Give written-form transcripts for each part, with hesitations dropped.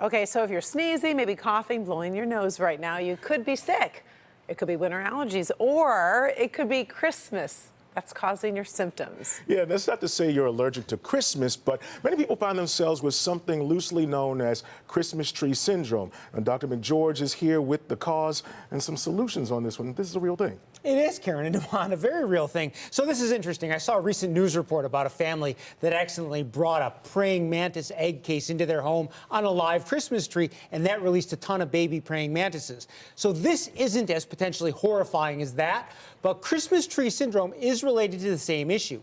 Okay, so if you're sneezing, maybe coughing, blowing your nose right now, you could be sick. It could be winter allergies, or it could be Christmas that's causing your symptoms. Yeah, that's not to say you're allergic to Christmas, but many people find themselves with something loosely known as Christmas tree syndrome. And Dr. McGeorge is here with the cause and some solutions on this one. This is a real thing. It is, Karen and Devon, a very real thing. So this is interesting. I saw a recent news report about a family that accidentally brought a praying mantis egg case into their home on a live Christmas tree, and that released a ton of baby praying mantises. So this isn't as potentially horrifying as that, but Christmas tree syndrome is related to the same issue: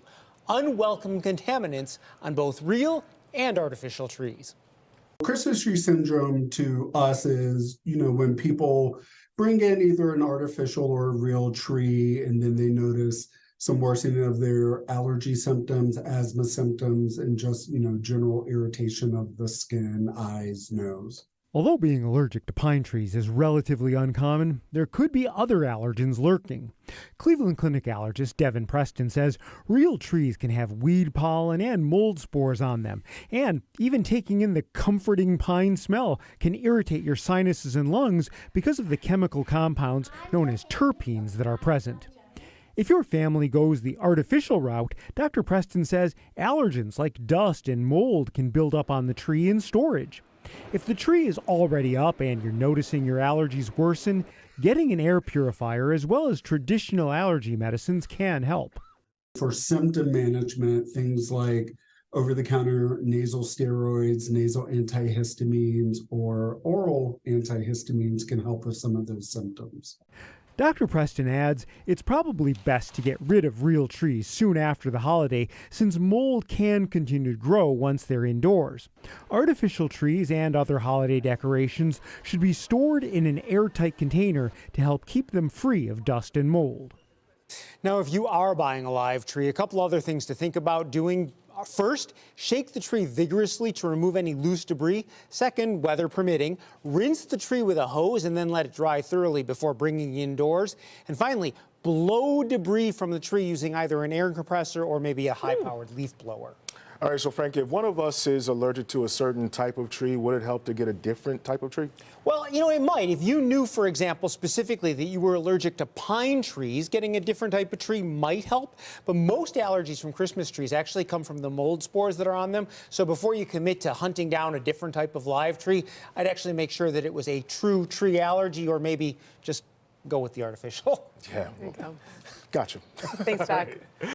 unwelcome contaminants on both real and artificial trees. Christmas tree syndrome to us is, when people bring in either an artificial or a real tree, and then they notice some worsening of their allergy symptoms, asthma symptoms, and just, general irritation of the skin, eyes, nose. Although being allergic to pine trees is relatively uncommon, there could be other allergens lurking. Cleveland Clinic allergist Devin Preston says real trees can have weed pollen and mold spores on them, and even taking in the comforting pine smell can irritate your sinuses and lungs because of the chemical compounds known as terpenes that are present. If your family goes the artificial route, Dr. Preston says allergens like dust and mold can build up on the tree in storage. If the tree is already up and you're noticing your allergies worsen, getting an air purifier as well as traditional allergy medicines can help. For symptom management, things like over-the-counter nasal steroids, nasal antihistamines, or oral antihistamines can help with some of those symptoms. Dr. Preston adds it's probably best to get rid of real trees soon after the holiday, since mold can continue to grow once they're indoors. Artificial trees and other holiday decorations should be stored in an airtight container to help keep them free of dust and mold. Now, if you are buying a live tree, a couple other things to think about doing. First, shake the tree vigorously to remove any loose debris. Second, weather permitting, rinse the tree with a hose and then let it dry thoroughly before bringing it indoors. And finally, blow debris from the tree using either an air compressor or maybe a high-powered leaf blower. All right, so Frankie, if one of us is allergic to a certain type of tree, would it help to get a different type of tree? Well, it might. If you knew, for example, specifically that you were allergic to pine trees, getting a different type of tree might help. But most allergies from Christmas trees actually come from the mold spores that are on them. So before you commit to hunting down a different type of live tree, I'd actually make sure that it was a true tree allergy, or maybe just go with the artificial. Yeah. There you go. Gotcha. Thanks, Doc.